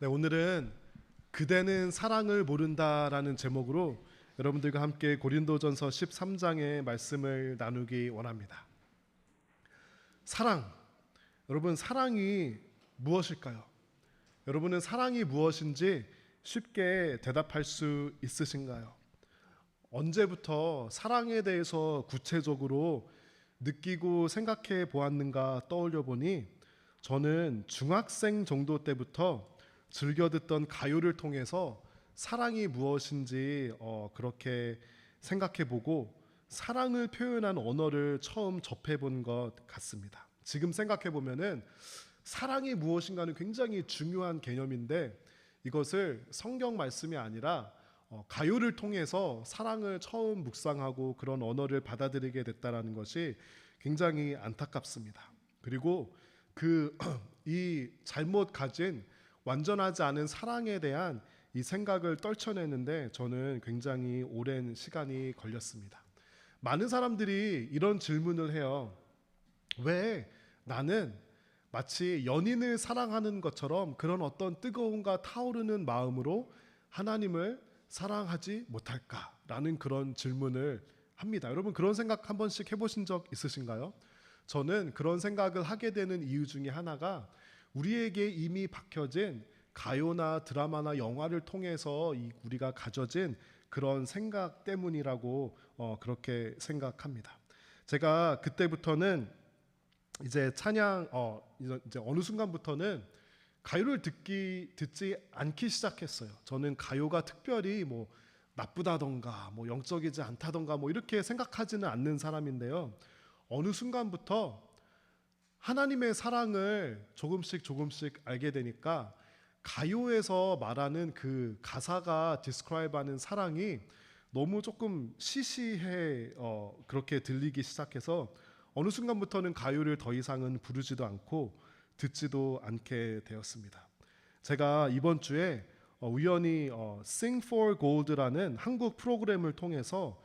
네, 오늘은 그대는 사랑을 모른다라는 제목으로 여러분들과 함께 고린도전서 13장의 말씀을 나누기 원합니다. 사랑, 여러분 사랑이 무엇일까요? 여러분은 사랑이 무엇인지 쉽게 대답할 수 있으신가요? 언제부터 사랑에 대해서 구체적으로 느끼고 생각해 보았는가 떠올려 보니 저는 중학생 정도 때부터 즐겨 듣던 가요를 통해서 사랑이 무엇인지 그렇게 생각해 보고 사랑을 표현한 언어를 처음 접해 본 것 같습니다. 지금 생각해 보면은 사랑이 무엇인가는 굉장히 중요한 개념인데 이것을 성경 말씀이 아니라 가요를 통해서 사랑을 처음 묵상하고 그런 언어를 받아들이게 됐다라는 것이 굉장히 안타깝습니다. 그리고 이 잘못 가진 완전하지 않은 사랑에 대한 이 생각을 떨쳐내는데 저는 굉장히 오랜 시간이 걸렸습니다. 많은 사람들이 이런 질문을 해요. 왜 나는 마치 연인을 사랑하는 것처럼 그런 어떤 뜨거움과 타오르는 마음으로 하나님을 사랑하지 못할까라는 그런 질문을 합니다. 여러분 그런 생각 한 번씩 해보신 적 있으신가요? 저는 그런 생각을 하게 되는 이유 중에 하나가 우리에게 이미 박혀진 가요나 드라마나 영화를 통해서 우리가 가져진 그런 생각 때문이라고 그렇게 생각합니다. 제가 그때부터는 이제 찬양 이제 어느 순간부터는 가요를 듣지 않기 시작했어요. 저는 가요가 특별히 뭐 나쁘다던가 뭐 영적이지 않다던가 뭐 이렇게 생각하지는 않는 사람인데요. 어느 순간부터 하나님의 사랑을 조금씩 알게 되니까 가요에서 말하는 그 가사가 디스크라이브하는 사랑이 너무 조금 시시해 그렇게 들리기 시작해서 어느 순간부터는 가요를 더 이상은 부르지도 않고 듣지도 않게 되었습니다. 제가 이번 주에 우연히 Sing for Gold라는 한국 프로그램을 통해서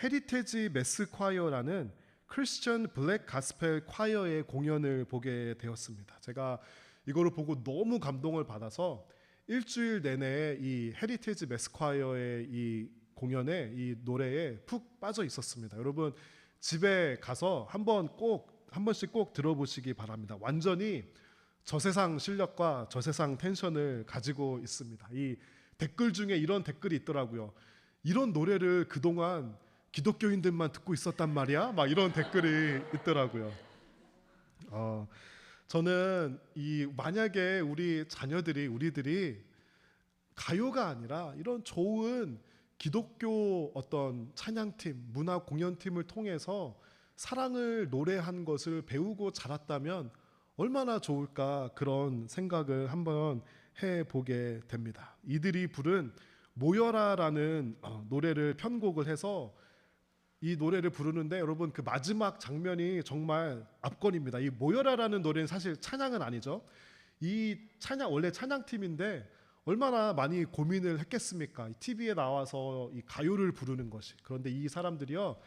헤리테지 메스 콰이어라는 크리스천 블랙 가스펠 콰이어의 공연을 보게 되었습니다. 제가 이거를 보고 너무 감동을 받아서 일주일 내내 이 헤리테지 메스 콰이어의 이 공연에 이 노래에 푹 빠져 있었습니다. 여러분 집에 가서 한 번씩 꼭 들어보시기 바랍니다. 완전히 저세상 실력과 저세상 텐션을 가지고 있습니다. 이 댓글 중에 이런 댓글이 있더라고요. 이런 노래를 그동안 기독교인들만 듣고 있었단 말이야? 막 이런 댓글이 있더라고요. 저는 만약에 우리 자녀들이 우리들이 가요가 아니라 이런 좋은 기독교 어떤 찬양팀, 문화 공연팀을 통해서 사랑을 노래한 것을 배우고 자랐다면 얼마나 좋을까 그런 생각을 한번 해보게 됩니다. 이들이 부른 모여라라는 노래를 편곡을 해서 이 노래를 부르는데 여러분 그 마지막 장면이 정말 압권입니다. 이 모여라라는 노래는 사실 찬양은 아니죠. 이 찬양 원래 찬양팀인데 얼마나 많이 고민을 했겠습니까? TV에 나와서 이 가요를 부르는 것이. 그런데 이 사람들이요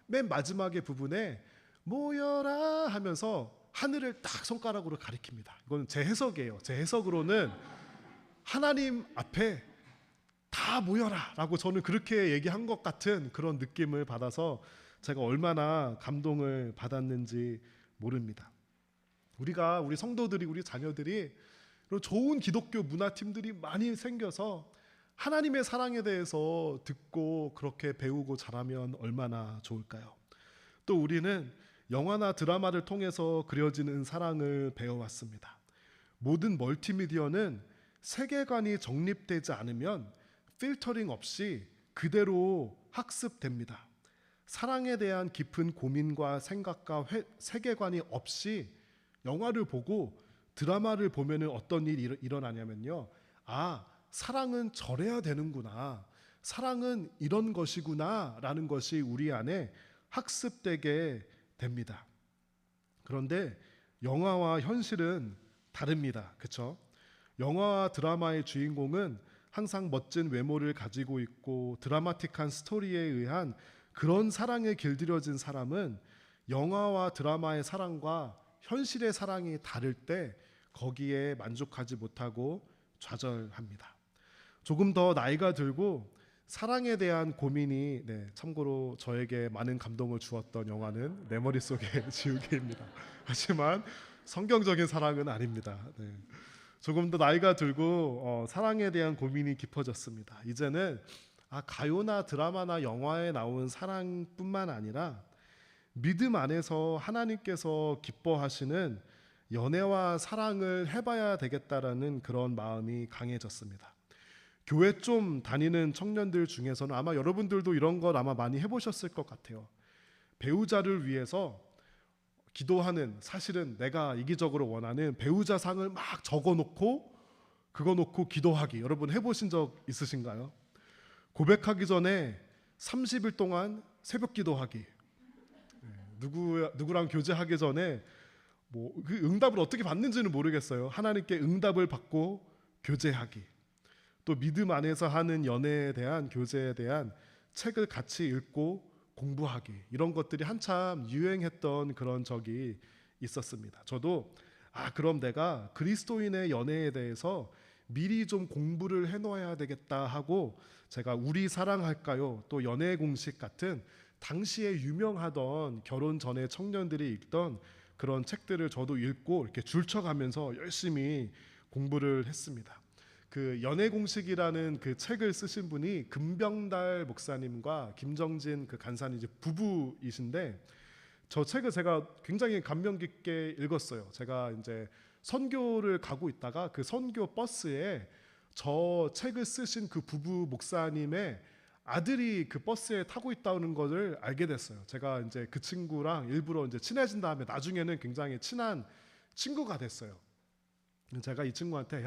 맨 마지막의 부분에 모여라 하면서 하늘을 딱 손가락으로 가리킵니다. 이건 제 해석이에요. 제 해석으로는 하나님 앞에 다 모여라 라고 저는 그렇게 얘기한 것 같은 그런 느낌을 받아서 제가 얼마나 감동을 받았는지 모릅니다. 우리 성도들이 우리 자녀들이 좋은 기독교 문화팀들이 많이 생겨서 하나님의 사랑에 대해서 듣고 그렇게 배우고 자라면 얼마나 좋을까요? 또 우리는 영화나 드라마를 통해서 그려지는 사랑을 배워왔습니다. 모든 멀티미디어는 세계관이 정립되지 않으면 필터링 없이 그대로 학습됩니다. 사랑에 대한 깊은 고민과 생각과 세계관이 없이 영화를 보고 드라마를 보면 어떤 일이 일어나냐면요. 사랑은 저래야 되는구나. 사랑은 이런 것이구나 라는 것이 우리 안에 학습되게 됩니다. 그런데 영화와 현실은 다릅니다. 그렇죠? 영화와 드라마의 주인공은 항상 멋진 외모를 가지고 있고 드라마틱한 스토리에 의한 그런 사랑에 길들여진 사람은 영화와 드라마의 사랑과 현실의 사랑이 다를 때 거기에 만족하지 못하고 좌절합니다. 조금 더 나이가 들고 사랑에 대한 고민이 참고로 저에게 많은 감동을 주었던 영화는 내 머릿속에 지우개입니다. 하지만 성경적인 사랑은 아닙니다. 조금 더 나이가 들고 사랑에 대한 고민이 깊어졌습니다. 이제는 가요나 드라마나 영화에 나온 사랑뿐만 아니라 믿음 안에서 하나님께서 기뻐하시는 연애와 사랑을 해봐야 되겠다라는 그런 마음이 강해졌습니다. 교회 좀 다니는 청년들 중에서는 아마 여러분들도 이런 걸 아마 많이 해보셨을 것 같아요. 배우자를 위해서 기도하는, 사실은 내가 이기적으로 원하는 배우자 상을 막 적어놓고 그거 놓고 기도하기, 여러분 해보신 적 있으신가요? 고백하기 전에 30일 동안 새벽 기도하기, 누구랑 교제하기 전에 그 응답을 어떻게 받는지는 모르겠어요. 하나님께 응답을 받고 교제하기, 또 믿음 안에서 하는 연애에 대한, 교제에 대한 책을 같이 읽고 공부하기, 이런 것들이 한참 유행했던 그런 적이 있었습니다. 저도 그럼 내가 그리스도인의 연애에 대해서 미리 좀 공부를 해놓아야 되겠다 하고 제가 우리 사랑할까요? 또 연애 공식 같은 당시에 유명하던 결혼 전에 청년들이 읽던 그런 책들을 저도 읽고 이렇게 줄쳐가면서 열심히 공부를 했습니다. 그 연애 공식이라는 그 책을 쓰신 분이 금병달 목사님과 김정진 그 간사님 이제 부부이신데, 저 책을 제가 굉장히 감명 깊게 읽었어요. 제가 이제 선교를 가고 있다가 그 선교 버스에 저 책을 쓰신 그 부부 목사님의 아들이 그 버스에 타고 있다는 것을 알게 됐어요. 제가 이제 그 친구랑 일부러 이제 친해진 다음에 나중에는 굉장히 친한 친구가 됐어요. 제가 이 친구한테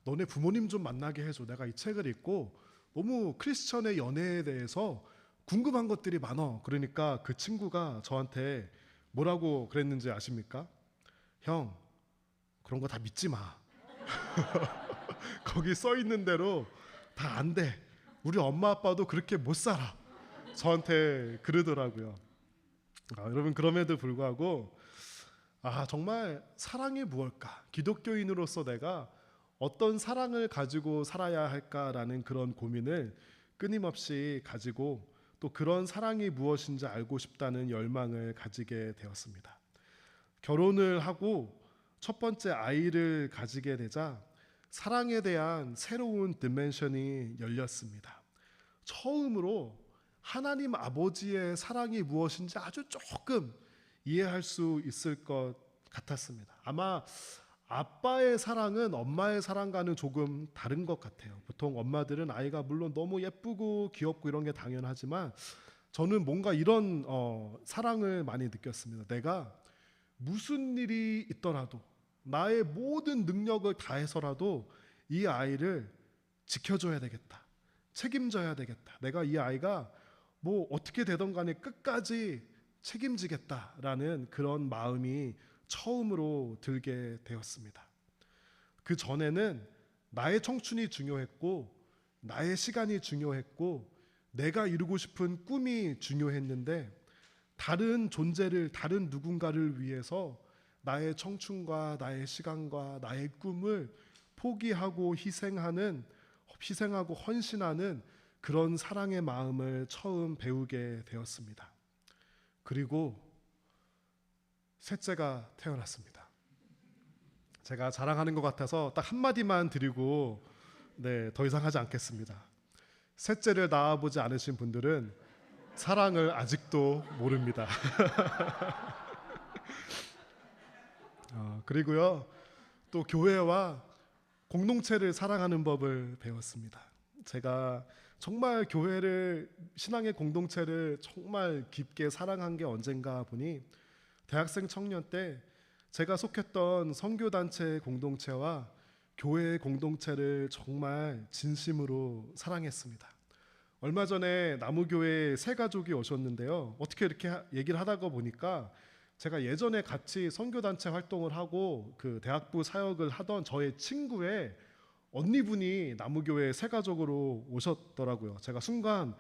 너네 부모님 좀 만나게 해줘. 내가 이 책을 읽고 너무 크리스천의 연애에 대해서 궁금한 것들이 많아. 그러니까 그 친구가 저한테 뭐라고 그랬는지 아십니까? 형, 그런 거 다 믿지 마. 거기 써 있는 대로 다 안 돼. 우리 엄마 아빠도 그렇게 못 살아. 저한테 그러더라고요. 여러분, 그럼에도 불구하고 정말 사랑이 무엇일까? 기독교인으로서 내가 어떤 사랑을 가지고 살아야 할까라는 그런 고민을 끊임없이 가지고 또 그런 사랑이 무엇인지 알고 싶다는 열망을 가지게 되었습니다. 결혼을 하고 첫 번째 아이를 가지게 되자 사랑에 대한 새로운 디멘션이 열렸습니다. 처음으로 하나님 아버지의 사랑이 무엇인지 아주 조금 이해할 수 있을 것 같았습니다. 아마 아빠의 사랑은 엄마의 사랑과는 조금 다른 것 같아요. 보통 엄마들은 아이가 물론 너무 예쁘고 귀엽고 이런 게 당연하지만 저는 뭔가 이런 사랑을 많이 느꼈습니다. 내가 무슨 일이 있더라도 나의 모든 능력을 다해서라도 이 아이를 지켜줘야 되겠다, 책임져야 되겠다, 내가 이 아이가 뭐 어떻게 되던 간에 끝까지 책임지겠다라는 그런 마음이 처음으로 들게 되었습니다. 그 전에는 나의 청춘이 중요했고 나의 시간이 중요했고 내가 이루고 싶은 꿈이 중요했는데 다른 존재를, 다른 누군가를 위해서 나의 청춘과 나의 시간과 나의 꿈을 포기하고 희생하고 헌신하는 그런 사랑의 마음을 처음 배우게 되었습니다. 그리고 셋째가 태어났습니다. 제가 자랑하는 것 같아서 딱 한마디만 드리고 더 이상 하지 않겠습니다. 셋째를 낳아보지 않으신 분들은 사랑을 아직도 모릅니다. 그리고요, 또 교회와 공동체를 사랑하는 법을 배웠습니다. 제가 정말 교회를, 신앙의 공동체를 정말 깊게 사랑한 게 언젠가 보니 대학생 청년 때 제가 속했던 선교단체 공동체와 교회의 공동체를 정말 진심으로 사랑했습니다. 얼마 전에 나무교회 새 가족이 오셨는데요. 어떻게 이렇게 얘기를 하다가 보니까 제가 예전에 같이 선교단체 활동을 하고 그 대학부 사역을 하던 저의 친구의 언니분이 나무교회 새 가족으로 오셨더라고요. 제가 순간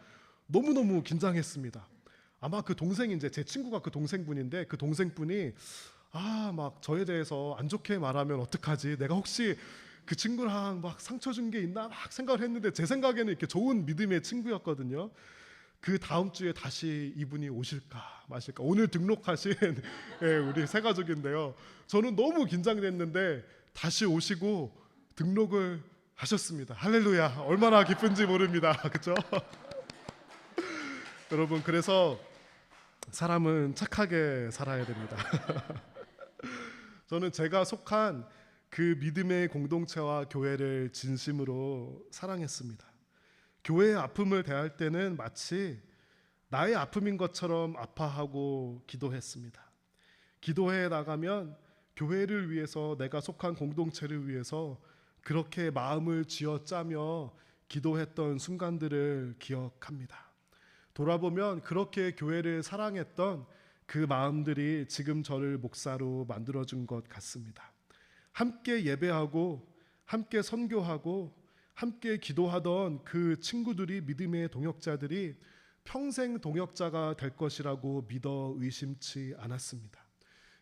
너무너무 긴장했습니다. 아마 그 동생이 이제 제 친구가 그 동생분인데 그 동생분이 막 저에 대해서 안 좋게 말하면 어떡하지? 내가 혹시 그 친구랑 막 상처 준 게 있나 막 생각을 했는데 제 생각에는 이렇게 좋은 믿음의 친구였거든요. 그 다음 주에 다시 이분이 오실까 마실까. 오늘 등록하신 예, 우리 새 가족인데요. 저는 너무 긴장됐는데 다시 오시고 등록을 하셨습니다. 할렐루야. 얼마나 기쁜지 모릅니다. 그렇죠? 여러분, 그래서 사람은 착하게 살아야 됩니다. 저는 제가 속한 그 믿음의 공동체와 교회를 진심으로 사랑했습니다. 교회의 아픔을 대할 때는 마치 나의 아픔인 것처럼 아파하고 기도했습니다. 기도회에 나가면 교회를 위해서, 내가 속한 공동체를 위해서 그렇게 마음을 쥐어짜며 기도했던 순간들을 기억합니다. 돌아보면 그렇게 교회를 사랑했던 그 마음들이 지금 저를 목사로 만들어준 것 같습니다. 함께 예배하고 함께 선교하고 함께 기도하던 그 친구들이, 믿음의 동역자들이 평생 동역자가 될 것이라고 믿어 의심치 않았습니다.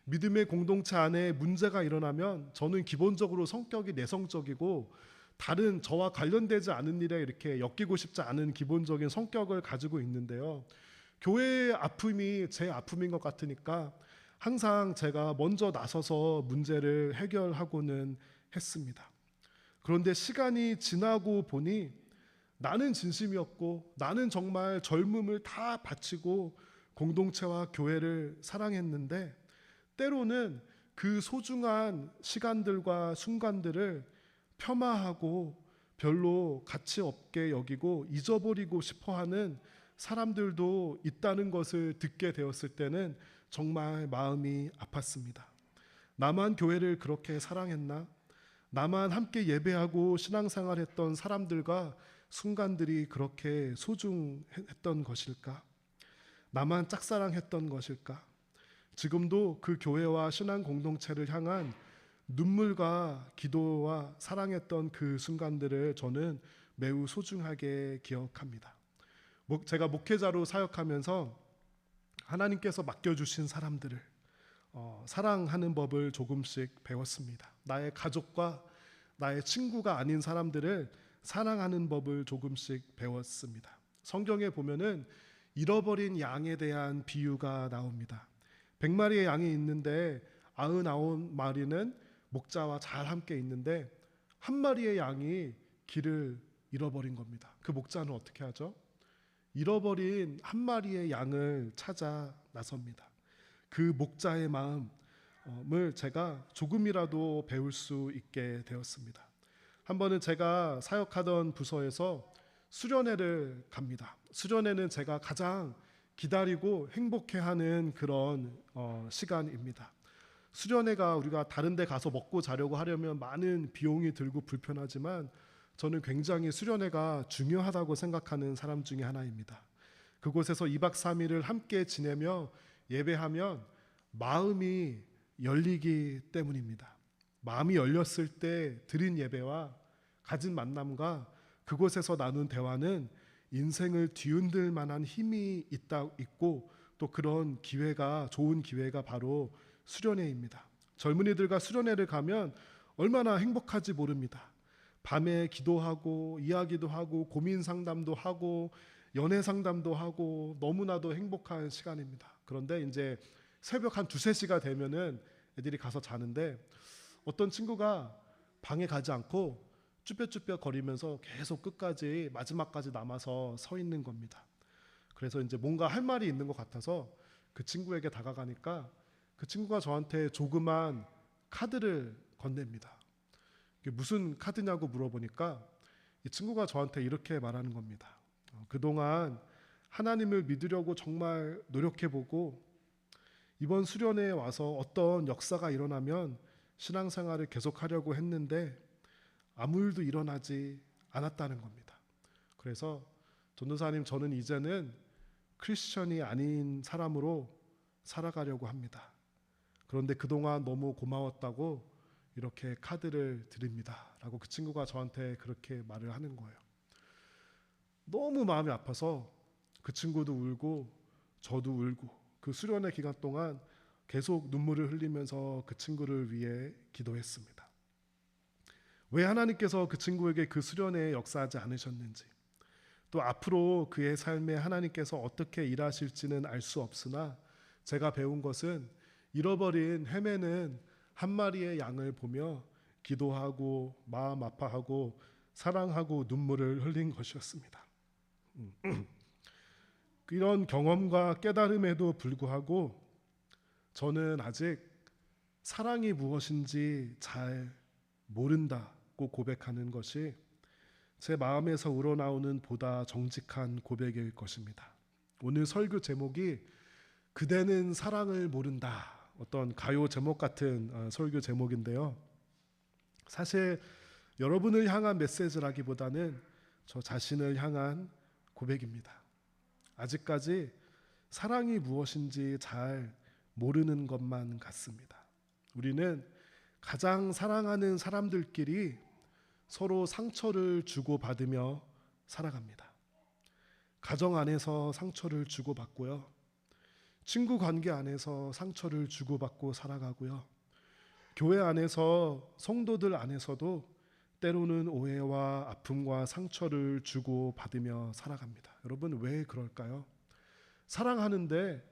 믿음의 공동체 안에 문제가 일어나면 저는 기본적으로 성격이 내성적이고 다른 저와 관련되지 않은 일에 이렇게 엮이고 싶지 않은 기본적인 성격을 가지고 있는데요. 교회의 아픔이 제 아픔인 것 같으니까 항상 제가 먼저 나서서 문제를 해결하고는 했습니다. 그런데 시간이 지나고 보니 나는 진심이었고 나는 정말 젊음을 다 바치고 공동체와 교회를 사랑했는데 때로는 그 소중한 시간들과 순간들을 폄하하고 별로 가치 없게 여기고 잊어버리고 싶어하는 사람들도 있다는 것을 듣게 되었을 때는 정말 마음이 아팠습니다. 나만 교회를 그렇게 사랑했나? 나만 함께 예배하고 신앙생활했던 사람들과 순간들이 그렇게 소중했던 것일까? 나만 짝사랑했던 것일까? 지금도 그 교회와 신앙 공동체를 향한 눈물과 기도와 사랑했던 그 순간들을 저는 매우 소중하게 기억합니다. 제가 목회자로 사역하면서 하나님께서 맡겨주신 사람들을 사랑하는 법을 조금씩 배웠습니다. 나의 가족과 나의 친구가 아닌 사람들을 사랑하는 법을 조금씩 배웠습니다. 성경에 보면은 잃어버린 양에 대한 비유가 나옵니다. 100마리의 양이 있는데 99마리는 목자와 잘 함께 있는데 한 마리의 양이 길을 잃어버린 겁니다. 그 목자는 어떻게 하죠? 잃어버린 한 마리의 양을 찾아 나섭니다. 그 목자의 마음을 제가 조금이라도 배울 수 있게 되었습니다. 한 번은 제가 사역하던 부서에서 수련회를 갑니다. 수련회는 제가 가장 기다리고 행복해하는 그런 시간입니다. 수련회가 우리가 다른 데 가서 먹고 자려고 하려면 많은 비용이 들고 불편하지만 저는 굉장히 수련회가 중요하다고 생각하는 사람 중에 하나입니다. 그곳에서 2박 3일을 함께 지내며 예배하면 마음이 열리기 때문입니다. 마음이 열렸을 때 드린 예배와 가진 만남과 그곳에서 나눈 대화는 인생을 뒤흔들 만한 힘이 있고 또 그런 기회가, 좋은 기회가 바로 수련회입니다. 젊은이들과 수련회를 가면 얼마나 행복하지 모릅니다. 밤에 기도하고 이야기도 하고 고민 상담도 하고 연애 상담도 하고 너무나도 행복한 시간입니다. 그런데 이제 새벽 한 2-3시가 되면은 애들이 가서 자는데 어떤 친구가 방에 가지 않고 쭈뼛쭈뼛 거리면서 계속 끝까지 마지막까지 남아서 서 있는 겁니다. 그래서 이제 뭔가 할 말이 있는 것 같아서 그 친구에게 다가가니까 그 친구가 저한테 조그만 카드를 건넵니다. 이게 무슨 카드냐고 물어보니까 이 친구가 저한테 이렇게 말하는 겁니다. 그동안 하나님을 믿으려고 정말 노력해보고 이번 수련회에 와서 어떤 역사가 일어나면 신앙생활을 계속하려고 했는데 아무 일도 일어나지 않았다는 겁니다. 그래서 전도사님, 저는 이제는 크리스천이 아닌 사람으로 살아가려고 합니다. 그런데 그동안 너무 고마웠다고 이렇게 카드를 드립니다 라고 그 친구가 저한테 그렇게 말을 하는 거예요. 너무 마음이 아파서 그 친구도 울고 저도 울고 그 수련회 기간 동안 계속 눈물을 흘리면서 그 친구를 위해 기도했습니다. 왜 하나님께서 그 친구에게 그 수련에 역사하지 않으셨는지, 또 앞으로 그의 삶에 하나님께서 어떻게 일하실지는 알 수 없으나 제가 배운 것은 잃어버린 헤매는 한 마리의 양을 보며 기도하고 마음 아파하고 사랑하고 눈물을 흘린 것이었습니다. 이런 경험과 깨달음에도 불구하고 저는 아직 사랑이 무엇인지 잘 모른다고 고백하는 것이 제 마음에서 우러나오는 보다 정직한 고백일 것입니다. 오늘 설교 제목이 그대는 사랑을 모른다, 어떤 가요 제목 같은 설교 제목인데요. 사실 여러분을 향한 메시지라기보다는 저 자신을 향한 고백입니다. 아직까지 사랑이 무엇인지 잘 모르는 것만 같습니다. 우리는 가장 사랑하는 사람들끼리 서로 상처를 주고받으며 살아갑니다. 가정 안에서 상처를 주고받고요. 친구 관계 안에서 상처를 주고받고 살아가고요. 교회 안에서, 성도들 안에서도 때로는 오해와 아픔과 상처를 주고받으며 살아갑니다. 여러분, 왜 그럴까요? 사랑하는데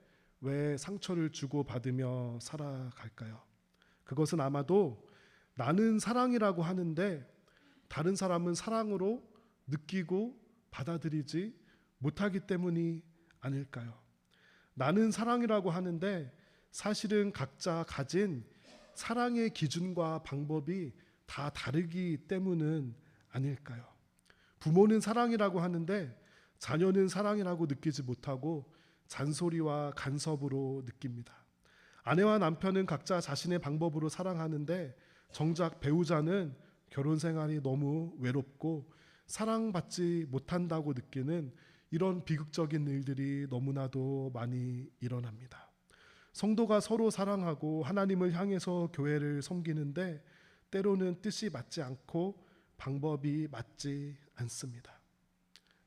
왜 상처를 주고받으며 살아갈까요? 그것은 아마도 나는 사랑이라고 하는데 다른 사람은 사랑으로 느끼고 받아들이지 못하기 때문이 아닐까요? 나는 사랑이라고 하는데 사실은 각자 가진 사랑의 기준과 방법이 다 다르기 때문은 아닐까요? 부모는 사랑이라고 하는데 자녀는 사랑이라고 느끼지 못하고 잔소리와 간섭으로 느낍니다. 아내와 남편은 각자 자신의 방법으로 사랑하는데 정작 배우자는 결혼 생활이 너무 외롭고 사랑받지 못한다고 느끼는 이런 비극적인 일들이 너무나도 많이 일어납니다. 성도가 서로 사랑하고 하나님을 향해서 교회를 섬기는데 때로는 뜻이 맞지 않고 방법이 맞지 않습니다.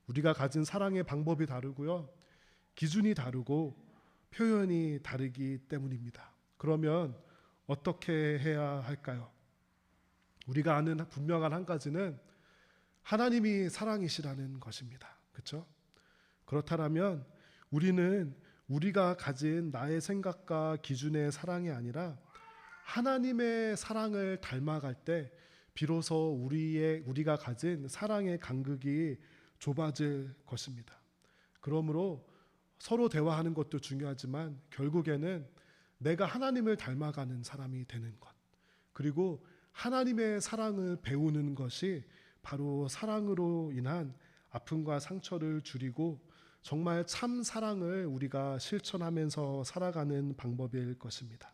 우리가 가진 사랑의 방법이 다르고요. 기준이 다르고 표현이 다르기 때문입니다. 그러면 어떻게 해야 할까요? 우리가 아는 분명한 한 가지는 하나님이 사랑이시라는 것입니다. 그렇죠? 그렇다면 우리는 우리가 가진 나의 생각과 기준의 사랑이 아니라 하나님의 사랑을 닮아갈 때 비로소 우리가 가진 사랑의 간극이 좁아질 것입니다. 그러므로 서로 대화하는 것도 중요하지만 결국에는 내가 하나님을 닮아가는 사람이 되는 것, 그리고 하나님의 사랑을 배우는 것이 바로 사랑으로 인한 아픔과 상처를 줄이고 정말 참 사랑을 우리가 실천하면서 살아가는 방법일 것입니다.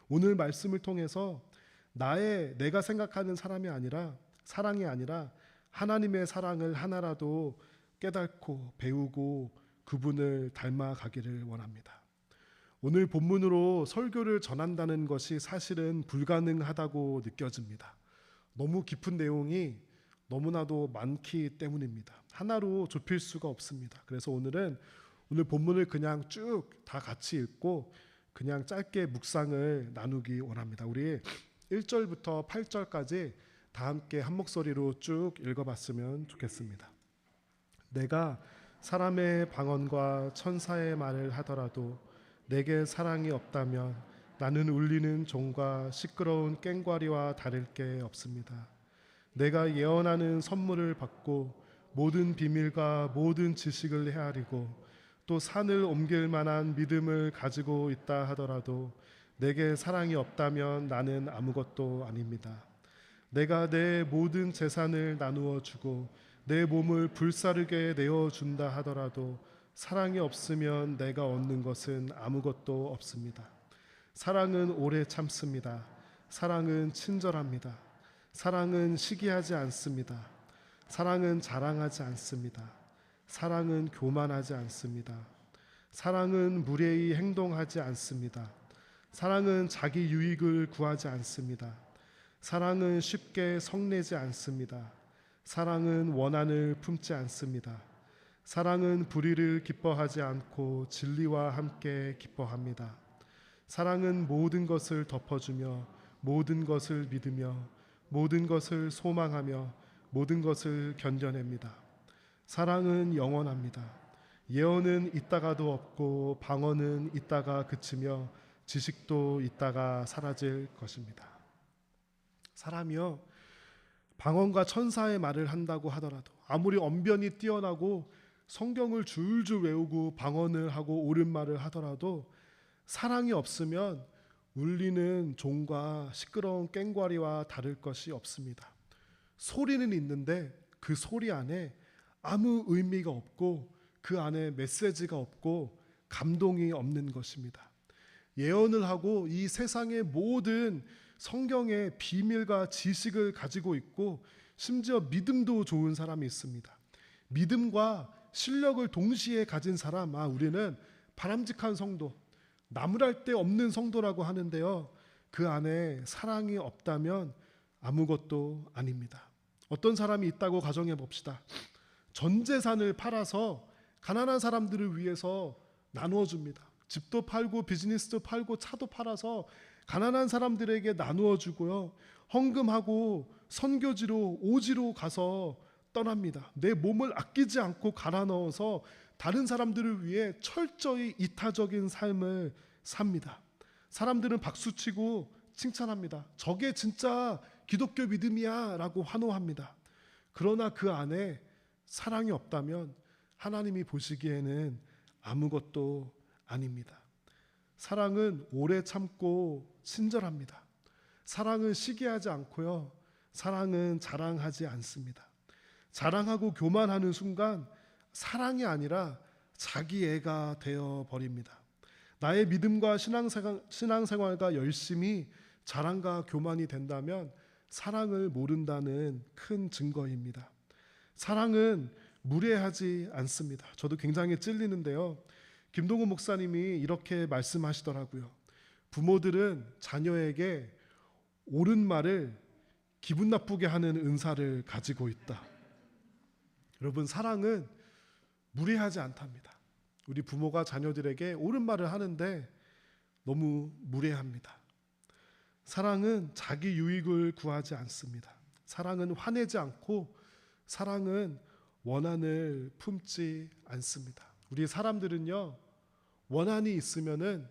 오늘 말씀을 통해서 내가 생각하는 사랑이 아니라 하나님의 사랑을 하나라도 깨닫고 배우고 그분을 닮아가기를 원합니다. 오늘 본문으로 설교를 전한다는 것이 사실은 불가능하다고 느껴집니다. 너무 깊은 내용이 너무나도 많기 때문입니다. 하나로 좁힐 수가 없습니다. 그래서 오늘 본문을 그냥 쭉 다 같이 읽고 그냥 짧게 묵상을 나누기 원합니다. 우리 1절부터 8절까지 다 함께 한 목소리로 쭉 읽어봤으면 좋겠습니다. 내가 사람의 방언과 천사의 말을 하더라도 내게 사랑이 없다면 나는 울리는 종과 시끄러운 꽹과리와 다를 게 없습니다. 내가 예언하는 선물을 받고 모든 비밀과 모든 지식을 헤아리고 또 산을 옮길 만한 믿음을 가지고 있다 하더라도 내게 사랑이 없다면 나는 아무것도 아닙니다. 내가 내 모든 재산을 나누어 주고 내 몸을 불사르게 내어준다 하더라도 사랑이 없으면 내가 얻는 것은 아무것도 없습니다. 사랑은 오래 참습니다. 사랑은 친절합니다. 사랑은 시기하지 않습니다. 사랑은 자랑하지 않습니다. 사랑은 교만하지 않습니다. 사랑은 무례히 행동하지 않습니다. 사랑은 자기 유익을 구하지 않습니다. 사랑은 쉽게 성내지 않습니다. 사랑은 원한을 품지 않습니다. 사랑은 불의를 기뻐하지 않고 진리와 함께 기뻐합니다. 사랑은 모든 것을 덮어주며 모든 것을 믿으며 모든 것을 소망하며 모든 것을 견뎌냅니다. 사랑은 영원합니다. 예언은 있다가도 없고 방언은 있다가 그치며 지식도 있다가 사라질 것입니다. 사람이요, 방언과 천사의 말을 한다고 하더라도, 아무리 언변이 뛰어나고 성경을 줄줄 외우고 방언을 하고 옳은 말을 하더라도 사랑이 없으면 울리는 종과 시끄러운 꽹과리와 다를 것이 없습니다. 소리는 있는데 그 소리 안에 아무 의미가 없고 그 안에 메시지가 없고 감동이 없는 것입니다. 예언을 하고 이 세상의 모든 성경의 비밀과 지식을 가지고 있고 심지어 믿음도 좋은 사람이 있습니다. 믿음과 실력을 동시에 가진 사람, 우리는 바람직한 성도, 나무랄 데 없는 성도라고 하는데요, 그 안에 사랑이 없다면 아무것도 아닙니다. 어떤 사람이 있다고 가정해 봅시다. 전 재산을 팔아서 가난한 사람들을 위해서 나누어 줍니다. 집도 팔고 비즈니스도 팔고 차도 팔아서 가난한 사람들에게 나누어 주고요, 헌금하고 선교지로 오지로 가서 떠납니다. 내 몸을 아끼지 않고 갈아 넣어서 다른 사람들을 위해 철저히 이타적인 삶을 삽니다. 사람들은 박수치고 칭찬합니다. 저게 진짜 기독교 믿음이야 라고 환호합니다. 그러나 그 안에 사랑이 없다면 하나님이 보시기에는 아무것도 아닙니다. 사랑은 오래 참고 친절합니다. 사랑은 시기하지 않고요, 사랑은 자랑하지 않습니다. 자랑하고 교만하는 순간 사랑이 아니라 자기애가 되어 버립니다. 나의 믿음과 신앙생활과 열심이 자랑과 교만이 된다면 사랑을 모른다는 큰 증거입니다. 사랑은 무례하지 않습니다. 저도 굉장히 찔리는데요, 김동훈 목사님이 이렇게 말씀하시더라고요. 부모들은 자녀에게 옳은 말을 기분 나쁘게 하는 은사를 가지고 있다. 여러분, 사랑은 무례하지 않답니다. 우리 부모가 자녀들에게 옳은 말을 하는데 너무 무례합니다. 사랑은 자기 유익을 구하지 않습니다. 사랑은 화내지 않고 사랑은 원한을 품지 않습니다. 우리 사람들은요, 원한이 있으면은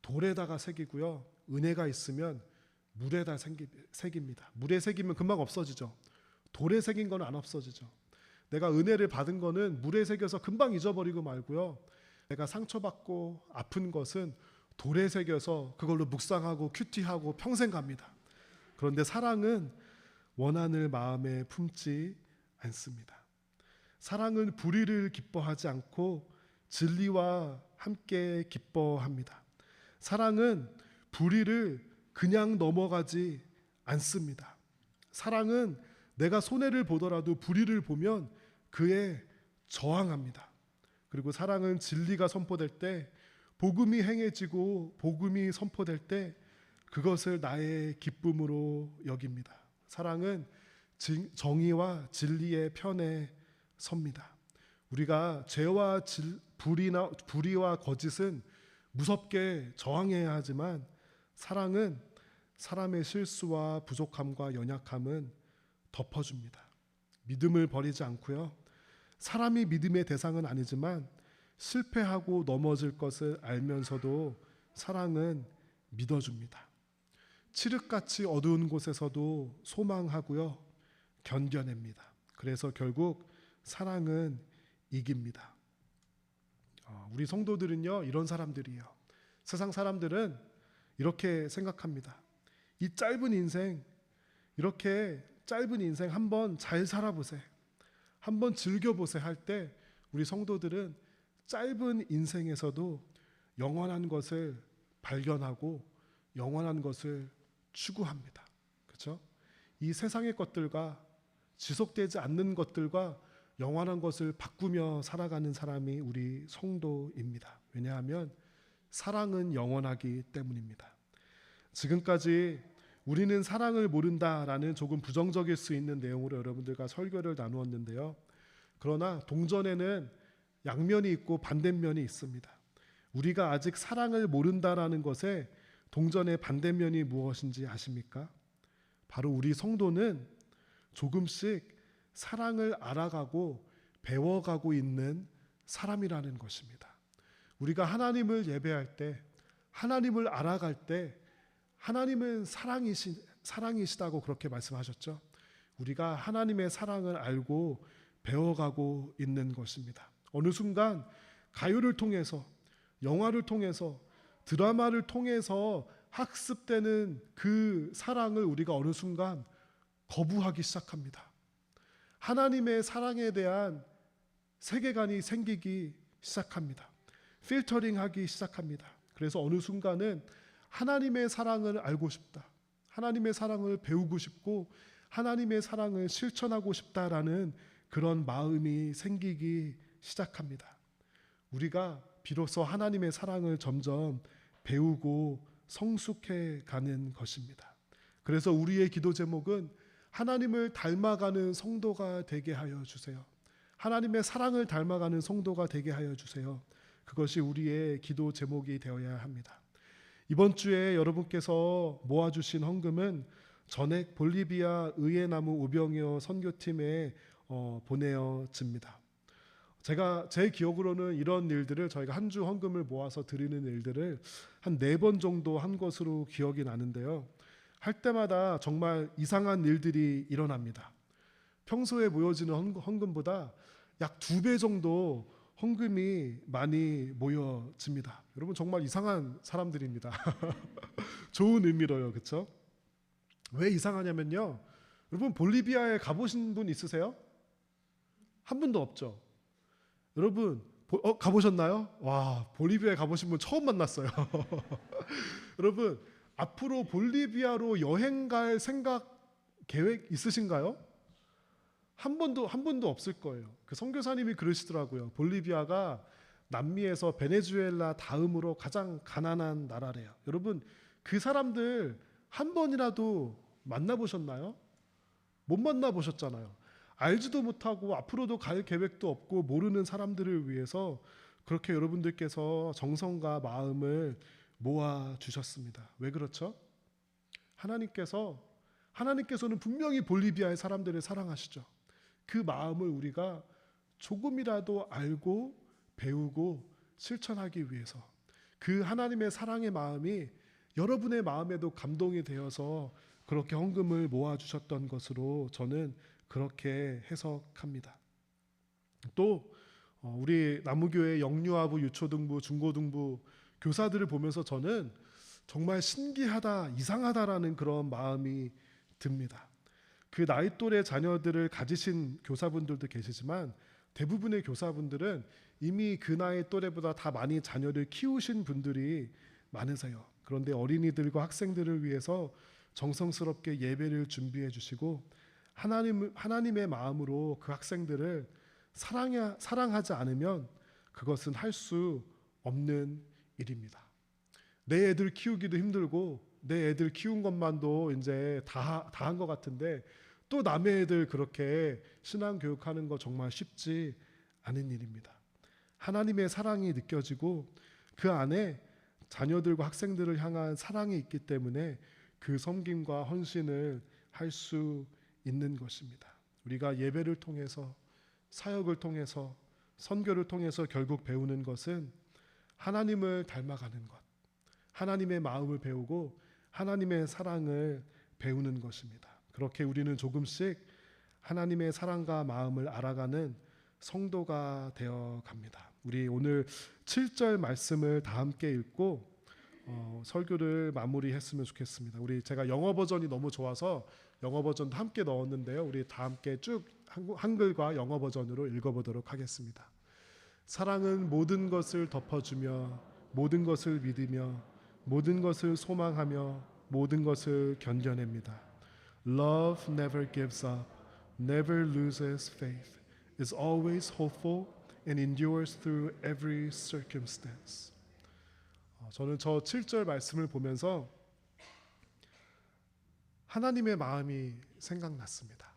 돌에다가 새기고요, 은혜가 있으면 물에다 새깁니다. 물에 새기면 금방 없어지죠. 돌에 새긴 건 안 없어지죠. 내가 은혜를 받은 거는 물에 새겨서 금방 잊어버리고 말고요, 내가 상처받고 아픈 것은 돌에 새겨서 그걸로 묵상하고 큐티하고 평생 갑니다. 그런데 사랑은 원한을 마음에 품지 않습니다. 사랑은 불의를 기뻐하지 않고 진리와 함께 기뻐합니다. 사랑은 불의를 그냥 넘어가지 않습니다. 사랑은 내가 손해를 보더라도 불의를 보면 그에 저항합니다. 그리고 사랑은 진리가 선포될 때, 복음이 행해지고 복음이 선포될 때 그것을 나의 기쁨으로 여깁니다. 사랑은 정의와 진리의 편에 섭니다. 우리가 죄와 불의와 거짓은 무섭게 저항해야 하지만 사랑은 사람의 실수와 부족함과 연약함은 덮어줍니다. 믿음을 버리지 않고요, 사람이 믿음의 대상은 아니지만 실패하고 넘어질 것을 알면서도 사랑은 믿어줍니다. 칠흑같이 어두운 곳에서도 소망하고요, 견뎌냅니다. 그래서 결국 사랑은 이깁니다. 우리 성도들은요, 이런 사람들이에요. 세상 사람들은 이렇게 생각합니다. 이 짧은 인생, 이렇게 짧은 인생 한번 잘 살아보세요, 한번 즐겨보세요 할 때 우리 성도들은 짧은 인생에서도 영원한 것을 발견하고 영원한 것을 추구합니다. 그렇죠? 이 세상의 것들과 지속되지 않는 것들과 영원한 것을 바꾸며 살아가는 사람이 우리 성도입니다. 왜냐하면 사랑은 영원하기 때문입니다. 지금까지 우리는 사랑을 모른다라는 조금 부정적일 수 있는 내용으로 여러분들과 설교를 나누었는데요, 그러나 동전에는 양면이 있고 반대면이 있습니다. 우리가 아직 사랑을 모른다라는 것에 동전의 반대면이 무엇인지 아십니까? 바로 우리 성도는 조금씩 사랑을 알아가고 배워가고 있는 사람이라는 것입니다. 우리가 하나님을 예배할 때, 하나님을 알아갈 때 하나님은 사랑이시다고 그렇게 말씀하셨죠. 우리가 하나님의 사랑을 알고 배워가고 있는 것입니다. 어느 순간 가요를 통해서, 영화를 통해서, 드라마를 통해서 학습되는 그 사랑을 우리가 어느 순간 거부하기 시작합니다. 하나님의 사랑에 대한 세계관이 생기기 시작합니다. 필터링하기 시작합니다. 그래서 어느 순간은 하나님의 사랑을 알고 싶다, 하나님의 사랑을 배우고 싶고 하나님의 사랑을 실천하고 싶다라는 그런 마음이 생기기 시작합니다. 우리가 비로소 하나님의 사랑을 점점 배우고 성숙해 가는 것입니다. 그래서 우리의 기도 제목은 하나님을 닮아가는 성도가 되게 하여 주세요. 하나님의 사랑을 닮아가는 성도가 되게 하여 주세요. 그것이 우리의 기도 제목이 되어야 합니다. 이번 주에 여러분께서 모아주신 헌금은 전액 볼리비아 의예나무 우병여 선교팀에 보내어집니다. 제가 제 기억으로는 이런 일들을 저희가 한 주 헌금을 모아서 드리는 일들을 한 4번 정도 한 것으로 기억이 나는데요. 할 때마다 정말 이상한 일들이 일어납니다. 평소에 모여지는 헌금보다 약 2배 정도 헌금이 많이 모여집니다. 여러분 정말 이상한 사람들입니다. 좋은 의미로요, 그렇죠? 왜 이상하냐면요, 여러분 볼리비아에 가보신 분 있으세요? 한 분도 없죠. 여러분 가보셨나요? 와, 볼리비아에 가보신 분 처음 만났어요. 여러분 앞으로 볼리비아로 여행 갈 생각 계획 있으신가요? 한 번도 없을 거예요. 그 선교사님이 그러시더라고요. 볼리비아가 남미에서 베네수엘라 다음으로 가장 가난한 나라래요. 여러분 그 사람들 한 번이라도 만나보셨나요? 못 만나보셨잖아요. 알지도 못하고 앞으로도 갈 계획도 없고 모르는 사람들을 위해서 그렇게 여러분들께서 정성과 마음을 모아 주셨습니다. 왜 그렇죠? 하나님께서는 분명히 볼리비아의 사람들을 사랑하시죠. 그 마음을 우리가 조금이라도 알고 배우고 실천하기 위해서, 그 하나님의 사랑의 마음이 여러분의 마음에도 감동이 되어서 그렇게 헌금을 모아 주셨던 것으로 저는 그렇게 해석합니다. 또 우리 나무교회 영유아부, 유초등부, 중고등부 교사들을 보면서 저는 정말 신기하다, 이상하다라는 그런 마음이 듭니다. 그 나이 또래 자녀들을 가지신 교사분들도 계시지만 대부분의 교사분들은 이미 그 나이 또래보다 다 많이 자녀를 키우신 분들이 많으세요. 그런데 어린이들과 학생들을 위해서 정성스럽게 예배를 준비해 주시고 하나님의 마음으로 그 학생들을 사랑하지 않으면 그것은 할 수 없는 일입니다. 내 애들 키우기도 힘들고 내 애들 키운 것만도 이제 다 한 것 같은데 또 남의 애들 그렇게 신앙 교육하는 거 정말 쉽지 않은 일입니다. 하나님의 사랑이 느껴지고 그 안에 자녀들과 학생들을 향한 사랑이 있기 때문에 그 섬김과 헌신을 할 수 있는 것입니다. 우리가 예배를 통해서, 사역을 통해서, 선교를 통해서 결국 배우는 것은 하나님을 닮아가는 것, 하나님의 마음을 배우고 하나님의 사랑을 배우는 것입니다. 그렇게 우리는 조금씩 하나님의 사랑과 마음을 알아가는 성도가 되어 갑니다. 우리 오늘 7절 말씀을 다 함께 읽고 설교를 마무리했으면 좋겠습니다. 제가 영어 버전이 너무 좋아서 영어 버전도 함께 넣었는데요. 우리 다 함께 쭉 한글과 영어 버전으로 읽어보도록 하겠습니다. 사랑은 모든 것을 덮어주며 모든 것을 믿으며 모든 것을 소망하며 모든 것을 견뎌냅니다. Love never gives up, never loses faith, is always hopeful and endures through every circumstance. 저는 저 7절 말씀을 보면서 하나님의 마음이 생각났습니다.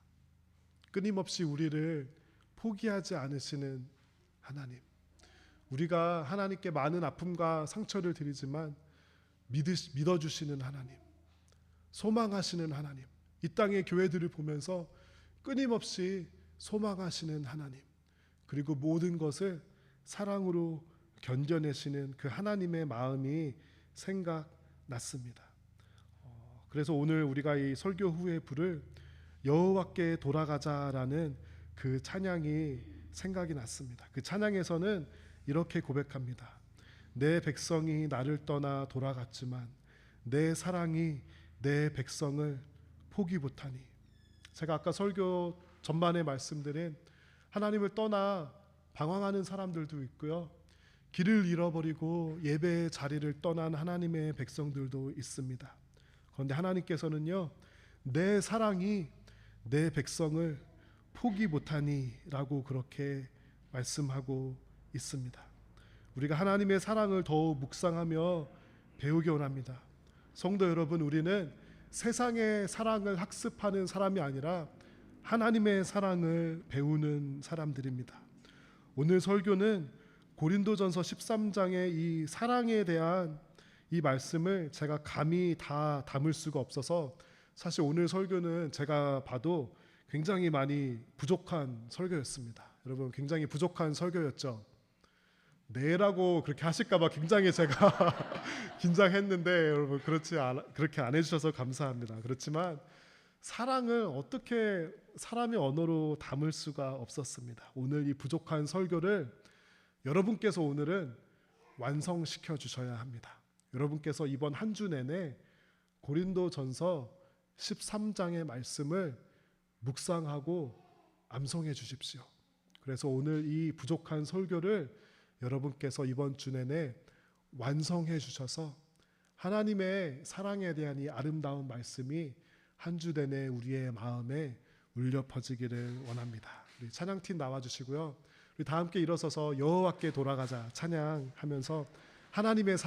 끊임없이 우리를 포기하지 않으시는 하나님. 우리가 하나님께 많은 아픔과 상처를 드리지만 믿어주시는 하나님, 소망하시는 하나님, 이 땅의 교회들을 보면서 끊임없이 소망하시는 하나님, 그리고 모든 것을 사랑으로 견뎌내시는 그 하나님의 마음이 생각났습니다. 그래서 오늘 우리가 이 설교 후에 부를 여호와께 돌아가자라는 그 찬양이 생각이 났습니다. 그 찬양에서는 이렇게 고백합니다. 내 백성이 나를 떠나 돌아갔지만 내 사랑이 내 백성을 포기 못하니. 제가 아까 설교 전반에 말씀드린 하나님을 떠나 방황하는 사람들도 있고요, 길을 잃어버리고 예배의 자리를 떠난 하나님의 백성들도 있습니다. 그런데 하나님께서는요, 내 사랑이 내 백성을 포기 못하니 라고 그렇게 말씀하고 있습니다. 우리가 하나님의 사랑을 더욱 묵상하며 배우기 원합니다. 성도 여러분, 우리는 세상의 사랑을 학습하는 사람이 아니라 하나님의 사랑을 배우는 사람들입니다. 오늘 설교는 고린도전서 13장의 이 사랑에 대한 이 말씀을 제가 감히 다 담을 수가 없어서 사실 오늘 설교는 제가 봐도 굉장히 많이 부족한 설교였습니다. 여러분, 굉장히 부족한 설교였죠. 네라고 그렇게 하실까봐 굉장히 제가 긴장했는데 여러분 그렇게 안 해주셔서 감사합니다. 그렇지만 사랑을 어떻게 사람의 언어로 담을 수가 없었습니다. 오늘 이 부족한 설교를 여러분께서 오늘은 완성시켜 주셔야 합니다. 여러분께서 이번 한 주 내내 고린도전서 13장의 말씀을 묵상하고 암송해 주십시오. 그래서 오늘 이 부족한 설교를 여러분께서 이번 주 내내 완성해 주셔서 하나님의 사랑에 대한 이 아름다운 말씀이 한 주 내내 우리의 마음에 울려 퍼지기를 원합니다. 우리 찬양팀 나와주시고요. 우리 다 함께 일어서서 여호와께 돌아가자 찬양하면서 하나님의 사랑